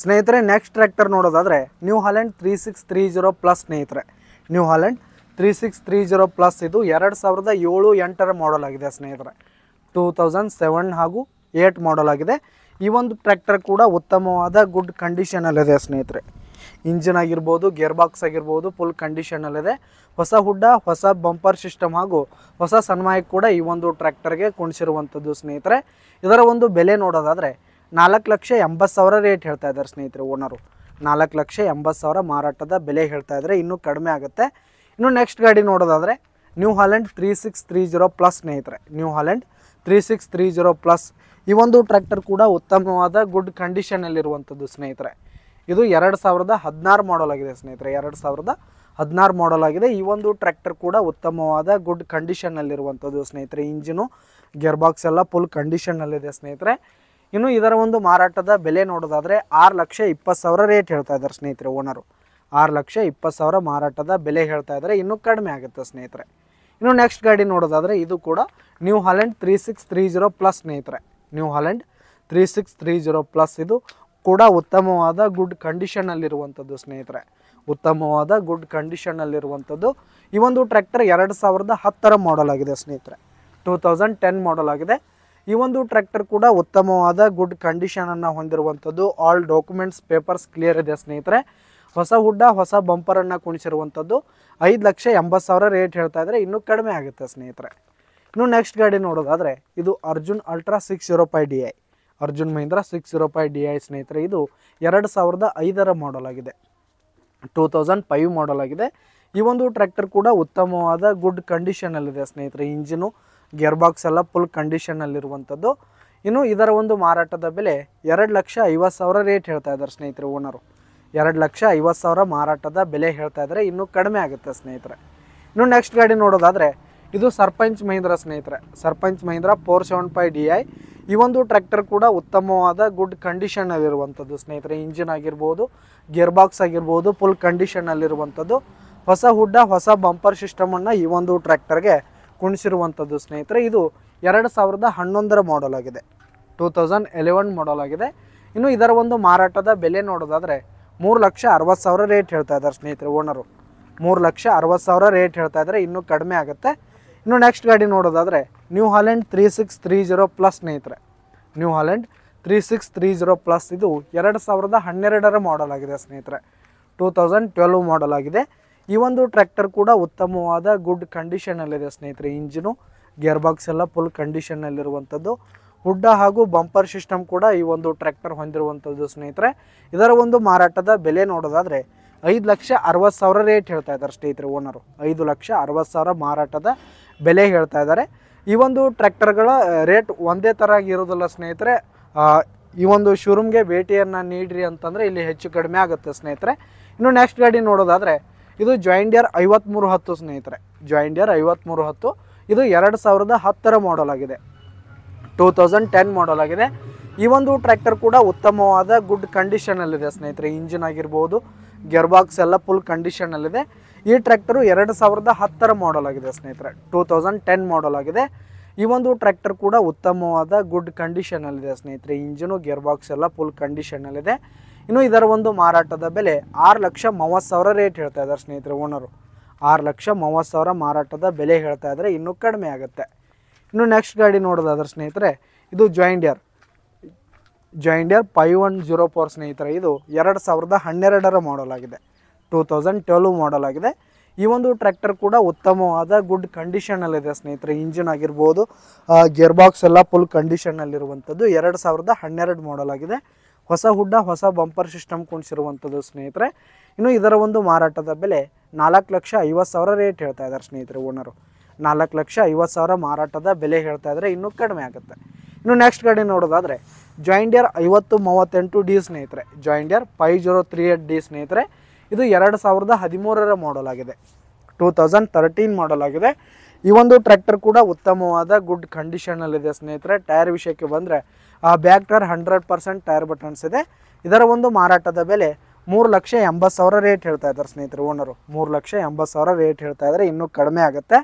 ಸ್ನೇಹಿತರೆ next tractor ನೋಡೋದಾದರೆ new Holland 3630 plus ಸ್ನೇಹಿತರೆ. ನ್ಯೂ ಹಾಲೆಂಡ್ 3630 ಪ್ಲಸ್ ಇದು 2007-8 ಮಾಡಲ್ ಆಗಿದೆ ಸ್ನೇಹಿತರೆ. 2007 ಹಾಗೂ 8 ಮಾಡಲ್ ಆಗಿದೆ. ಈ ಒಂದು ಟ್ರ್ಯಾಕ್ಟರ್ ಕೂಡ ಉತ್ತಮವಾದ ಗುಡ್ ಕಂಡೀಷನಲ್ಲಿದೆ ಸ್ನೇಹಿತರೆ. ಇಂಜಿನ್ ಆಗಿರ್ಬೋದು, ಗೇರ್ ಬಾಕ್ಸ್ ಆಗಿರ್ಬೋದು ಫುಲ್ ಕಂಡೀಷನಲ್ಲಿದೆ. ಹೊಸ ಹುಡ್ಡ, ಹೊಸ ಬಂಪರ್ ಸಿಸ್ಟಮ್ ಹಾಗೂ ಹೊಸ ಸನ್ಮಾಯಿಕ್ ಕೂಡ ಈ ಒಂದು ಟ್ರ್ಯಾಕ್ಟರ್ಗೆ ಕುಣಿಸಿರುವಂಥದ್ದು ಸ್ನೇಹಿತರೆ. ಇದರ ಒಂದು ಬೆಲೆ ನೋಡೋದಾದರೆ 4,80,000 ರೇಟ್ ಹೇಳ್ತಾ ಇದ್ದಾರೆ ಸ್ನೇಹಿತರೆ. ಓನರು 4,80,000 ಮಾರಾಟದ ಬೆಲೆ ಹೇಳ್ತಾ ಇದ್ದಾರೆ. ಇನ್ನೂ ಕಡಿಮೆ ಆಗುತ್ತೆ. ಇನ್ನು ನೆಕ್ಸ್ಟ್ ಗಾಡಿ ನೋಡೋದಾದರೆ ನ್ಯೂ ಹಾಲೆಂಡ್ 3630 ಪ್ಲಸ್ ಸ್ನೇಹಿತರೆ. ನ್ಯೂ ಹಾಲೆಂಡ್ 3630 ಪ್ಲಸ್ ಈ ಒಂದು ಟ್ರ್ಯಾಕ್ಟರ್ ಕೂಡ ಉತ್ತಮವಾದ ಗುಡ್ ಕಂಡೀಷನಲ್ಲಿರುವಂಥದ್ದು ಸ್ನೇಹಿತರೆ. ಇದು 2016 ಮಾಡಲ್ ಆಗಿದೆ ಸ್ನೇಹಿತರೆ. 2016 ಮಾಡಲ್ ಆಗಿದೆ. ಈ ಒಂದು ಟ್ರ್ಯಾಕ್ಟರ್ ಕೂಡ ಉತ್ತಮವಾದ ಗುಡ್ ಕಂಡೀಷನ್ನಲ್ಲಿರುವಂಥದ್ದು ಸ್ನೇಹಿತರೆ. ಇಂಜಿನು, ಗೇರ್ ಬಾಕ್ಸ್ ಎಲ್ಲ ಫುಲ್ ಕಂಡೀಷನ್ನಲ್ಲಿದೆ ಸ್ನೇಹಿತರೆ. ಇನ್ನು ಇದರ ಒಂದು ಮಾರಾಟದ ಬೆಲೆ ನೋಡೋದಾದರೆ 6,20,000 ರೇಟ್ ಹೇಳ್ತಾ ಇದ್ದಾರೆ ಸ್ನೇಹಿತರೆ. ಓನರು 6,20,000 ಮಾರಾಟದ ಬೆಲೆ ಹೇಳ್ತಾ ಇದ್ದಾರೆ. ಇನ್ನೂ ಕಡಿಮೆ ಆಗುತ್ತೆ ಸ್ನೇಹಿತರೆ. ಇನ್ನು ನೆಕ್ಸ್ಟ್ ಗಾಡಿ ನೋಡೋದಾದರೆ ಇದು ಕೂಡ ನ್ಯೂ ಹಾಲೆಂಡ್ 3630 ಪ್ಲಸ್ ಸ್ನೇಹಿತರೆ. ನ್ಯೂ ಹಾಲೆಂಡ್ 3630 ಪ್ಲಸ್ ಇದು ಕೂಡ ಉತ್ತಮವಾದ ಗುಡ್ ಕಂಡೀಷನಲ್ಲಿರುವಂಥದ್ದು ಸ್ನೇಹಿತರೆ. ಉತ್ತಮವಾದ ಗುಡ್ ಕಂಡೀಷನಲ್ಲಿರುವಂಥದ್ದು. ಈ ಒಂದು ಟ್ರ್ಯಾಕ್ಟರ್ 2010 ಮಾಡಲ್ ಆಗಿದೆ ಸ್ನೇಹಿತರೆ. 2010 ಮಾಡಲ್ ಆಗಿದೆ. ಈ ಒಂದು ಟ್ರ್ಯಾಕ್ಟರ್ ಕೂಡ ಉತ್ತಮವಾದ ಗುಡ್ ಕಂಡೀಷನನ್ನು ಹೊಂದಿರುವಂಥದ್ದು. ಆಲ್ ಡಾಕ್ಯುಮೆಂಟ್ಸ್ ಪೇಪರ್ಸ್ ಕ್ಲಿಯರ್ ಇದೆ ಸ್ನೇಹಿತರೆ. ಹೊಸ ಹುಡ್ಡ, ಹೊಸ ಬಂಪರನ್ನು ಕುಣಿಸಿರುವಂಥದ್ದು. 5,80,000 ರೇಟ್ ಹೇಳ್ತಾ ಇದ್ದಾರೆ. ಇನ್ನೂ ಕಡಿಮೆ ಆಗುತ್ತೆ ಸ್ನೇಹಿತರೆ. ಇನ್ನು ನೆಕ್ಸ್ಟ್ ಗಾಡಿ ನೋಡೋದಾದರೆ ಇದು Arjun ultra 605 DI. Arjun Mahindra 605 DI ಸ್ನೇಹಿತರೆ. ಇದು 2005 ಮಾಡಲ್ ಆಗಿದೆ. 2005 ಮಾಡಲ್ ಆಗಿದೆ. ಈ ಒಂದು ಟ್ರ್ಯಾಕ್ಟರ್ ಕೂಡ ಉತ್ತಮವಾದ ಗುಡ್ ಕಂಡೀಷನಲ್ಲಿದೆ ಸ್ನೇಹಿತರೆ. ಇಂಜಿನು, ಗೇರ್ ಬಾಕ್ಸ್ ಎಲ್ಲ ಫುಲ್ ಕಂಡೀಷನಲ್ಲಿರುವಂಥದ್ದು. ಇನ್ನು ಇದರ ಒಂದು ಮಾರಾಟದ ಬೆಲೆ 2,50,000 ರೇಟ್ ಹೇಳ್ತಾ ಇದ್ದಾರೆ ಸ್ನೇಹಿತರೆ. ಓನರು 2,50,000 ಮಾರಾಟದ ಬೆಲೆ ಹೇಳ್ತಾ ಇದ್ದಾರೆ. ಇನ್ನೂ ಕಡಿಮೆ ಆಗುತ್ತೆ ಸ್ನೇಹಿತರೆ. ಇನ್ನು ನೆಕ್ಸ್ಟ್ ಗಾಡಿ ನೋಡೋದಾದರೆ ಇದು ಸರ್ಪಂಚ್ ಮಹೀಂದ್ರ ಸ್ನೇಹಿತರೆ. ಸರ್ಪಂಚ್ ಮಹೀಂದ್ರ 475 DI. ಈ ಒಂದು ಟ್ರ್ಯಾಕ್ಟರ್ ಕೂಡ ಉತ್ತಮವಾದ ಗುಡ್ ಕಂಡೀಷನಲ್ಲಿರುವಂಥದ್ದು ಸ್ನೇಹಿತರೆ. ಇಂಜಿನ್ ಆಗಿರ್ಬೋದು, ಗೇರ್ ಬಾಕ್ಸ್ ಆಗಿರ್ಬೋದು ಫುಲ್ ಕಂಡೀಷನಲ್ಲಿರುವಂಥದ್ದು. ಹೊಸ ಹುಡ್ಡ, ಹೊಸ ಬಂಪರ್ ಸಿಸ್ಟಮನ್ನು ಈ ಒಂದು ಟ್ರ್ಯಾಕ್ಟರ್ಗೆ ಕುಣಿಸಿರುವಂಥದ್ದು ಸ್ನೇಹಿತರೆ. ಇದು 2011 ಮಾಡಲ್ ಆಗಿದೆ. 2011 ಮಾಡಲ್ ಆಗಿದೆ. ಇನ್ನು ಇದರ ಒಂದು ಮಾರಾಟದ ಬೆಲೆ ನೋಡೋದಾದರೆ 3,60,000 ರೇಟ್ ಹೇಳ್ತಾ ಇದ್ದಾರೆ ಸ್ನೇಹಿತರೆ. ಓನರು 3,60,000 ರೇಟ್ ಹೇಳ್ತಾ ಇದ್ದಾರೆ. ಇನ್ನೂ ಕಡಿಮೆ ಆಗುತ್ತೆ. ಇನ್ನು ನೆಕ್ಸ್ಟ್ ಗಾಡಿ ನೋಡೋದಾದರೆ ನ್ಯೂ ಹಾಲೆಂಡ್ 3630 ಪ್ಲಸ್ ಸ್ನೇಹಿತರೆ. ನ್ಯೂ ಹಾಲೆಂಡ್ 3630 ಪ್ಲಸ್ ಇದು 2012 ಮಾಡಲ್ ಆಗಿದೆ ಸ್ನೇಹಿತರೆ. 2012 ಮಾಡಲ್ ಆಗಿದೆ. ಈ ಒಂದು ಟ್ರ್ಯಾಕ್ಟರ್ ಕೂಡ ಉತ್ತಮವಾದ ಗುಡ್ ಕಂಡೀಷನಲ್ಲಿದೆ ಸ್ನೇಹಿತರೆ. ಇಂಜಿನು, ಗೇರ್ ಬಾಕ್ಸ್ ಎಲ್ಲ ಫುಲ್ ಕಂಡೀಷನ್ನಲ್ಲಿರುವಂಥದ್ದು. ಹುಡ್ಡ ಹಾಗೂ ಬಂಪರ್ ಸಿಸ್ಟಮ್ ಕೂಡ ಈ ಒಂದು ಟ್ರ್ಯಾಕ್ಟರ್ ಹೊಂದಿರುವಂಥದ್ದು ಸ್ನೇಹಿತರೆ. ಇದರ ಒಂದು ಮಾರಾಟದ ಬೆಲೆ ನೋಡೋದಾದರೆ 5,60,000 ರೇಟ್ ಹೇಳ್ತಾ ಇದ್ದಾರೆ ಸ್ನೇಹಿತರೆ. ಓನರು 5,60,000 ಮಾರಾಟದ ಬೆಲೆ ಹೇಳ್ತಾ ಇದ್ದಾರೆ. ಈ ಒಂದು ಟ್ರ್ಯಾಕ್ಟರ್ಗಳ ರೇಟ್ ಒಂದೇ ಥರ ಇರೋದಿಲ್ಲ ಸ್ನೇಹಿತರೆ. ಈ ಒಂದು ಶೋರೂಮ್ಗೆ ಭೇಟಿಯನ್ನು ನೀಡ್ರಿ ಅಂತಂದರೆ ಇಲ್ಲಿ ಹೆಚ್ಚು ಕಡಿಮೆ ಆಗುತ್ತೆ ಸ್ನೇಹಿತರೆ. ಇನ್ನು ನೆಕ್ಸ್ಟ್ ಗಾಡಿ ನೋಡೋದಾದರೆ ಇದು ಜಾಯಿಂಡಿಯರ್ 5310 ಸ್ನೇಹಿತರೆ. ಜಾಯಿಂಡಿಯರ್ 5310 ಇದು 2010 ಮಾಡಲ್ ಆಗಿದೆ. 2010 ಮಾಡಲ್ ಆಗಿದೆ. ಈ ಒಂದು ಟ್ರ್ಯಾಕ್ಟರ್ ಕೂಡ ಉತ್ತಮವಾದ ಗುಡ್ ಕಂಡೀಷನಲ್ಲಿದೆ ಸ್ನೇಹಿತರೆ. ಇಂಜಿನ್ ಆಗಿರ್ಬೋದು, ಗೇರ್ ಬಾಕ್ಸ್ ಎಲ್ಲ ಫುಲ್ ಕಂಡೀಷನಲ್ಲಿದೆ. ಈ ಟ್ರ್ಯಾಕ್ಟರು 2010 ಮಾಡಲ್ ಆಗಿದೆ ಸ್ನೇಹಿತರೆ. 2010 ಮಾಡಲ್ ಆಗಿದೆ. ಈ ಒಂದು ಟ್ರ್ಯಾಕ್ಟರ್ ಕೂಡ ಉತ್ತಮವಾದ ಗುಡ್ ಕಂಡೀಷನಲ್ಲಿದೆ ಸ್ನೇಹಿತರೆ. ಇಂಜಿನು, ಗೇರ್ ಬಾಕ್ಸ್ ಎಲ್ಲ ಫುಲ್ ಕಂಡೀಷನಲ್ಲಿದೆ. ಇನ್ನು ಇದರ ಒಂದು ಮಾರಾಟದ ಬೆಲೆ 6,30,000 ರೇಟ್ ಹೇಳ್ತಾ ಇದ್ದಾರೆ ಸ್ನೇಹಿತರೆ. ಓನರು 6,30,000 ಮಾರಾಟದ ಬೆಲೆ ಹೇಳ್ತಾ ಇದ್ದಾರೆ. ಇನ್ನೂ ಕಡಿಮೆ ಆಗುತ್ತೆ. ಇನ್ನು ನೆಕ್ಸ್ಟ್ ಗಾಡಿ ನೋಡೋದಾದ್ರೆ ಸ್ನೇಹಿತರೆ ಇದು ಜಾಯಿಂಡಿಯರ್ 5104 ಸ್ನೇಹಿತರೆ. ಇದು 2012 ಮಾಡಲ್ ಆಗಿದೆ. 2012 ಮಾಡಲ್ ಆಗಿದೆ. ಈ ಒಂದು ಟ್ರ್ಯಾಕ್ಟರ್ ಕೂಡ ಉತ್ತಮವಾದ ಗುಡ್ ಕಂಡೀಷನಲ್ಲಿದೆ ಸ್ನೇಹಿತರೆ. ಇಂಜಿನ್ ಆಗಿರ್ಬೋದು, ಗೇರ್ ಬಾಕ್ಸ್ ಎಲ್ಲ ಫುಲ್ ಕಂಡೀಷನ್ನಲ್ಲಿರುವಂಥದ್ದು. 2012 ಮಾಡಲ್ ಆಗಿದೆ. ಹೊಸ ಹುಡ್ಡ, ಹೊಸ ಬಂಪರ್ ಸಿಸ್ಟಮ್ ಕುಣಿಸಿರುವಂಥದ್ದು ಸ್ನೇಹಿತರೆ. ಇನ್ನು ಇದರ ಒಂದು ಮಾರಾಟದ ಬೆಲೆ 4,50,000 ರೇಟ್ ಹೇಳ್ತಾ ಇದ್ದಾರೆ ಸ್ನೇಹಿತರೆ. ಓನರು 4,50,000 ಮಾರಾಟದ ಬೆಲೆ ಹೇಳ್ತಾ ಇದ್ದಾರೆ. ಇನ್ನೂ ಕಡಿಮೆ ಆಗುತ್ತೆ. ಇನ್ನು ನೆಕ್ಸ್ಟ್ ಗಾಡಿ ನೋಡೋದಾದರೆ ಜಾಯಿಂಡಿಯರ್ 5038 D ಸ್ನೇಹಿತರೆ. ಜಾಯಿಂಡಿಯರ್ 5038 D ಸ್ನೇಹಿತರೆ. ಇದು 2013 ಮಾಡಲ್ ಆಗಿದೆ. 2013 ಮಾಡಲ್ ಆಗಿದೆ. ಈ ಒಂದು ಟ್ರ್ಯಾಕ್ಟರ್ ಕೂಡ ಉತ್ತಮವಾದ ಗುಡ್ ಕಂಡೀಷನಲ್ಲಿದೆ ಸ್ನೇಹಿತರೆ. ಟೈರ್ ವಿಷಯಕ್ಕೆ ಬಂದರೆ ಬ್ಯಾಕ್ ಟೈರ್ 100% ಟೈರ್ ಬಟನ್ಸ್ ಇದೆ. ಇದರ ಒಂದು ಮಾರಾಟದ ಬೆಲೆ 3,80,000 ರೇಟ್ ಹೇಳ್ತಾ ಇದ್ದಾರೆ ಸ್ನೇಹಿತರೆ. ಓನರು 3,80,000 ರೇಟ್ ಹೇಳ್ತಾ ಇದ್ದಾರೆ. ಇನ್ನೂ ಕಡಿಮೆ ಆಗುತ್ತೆ.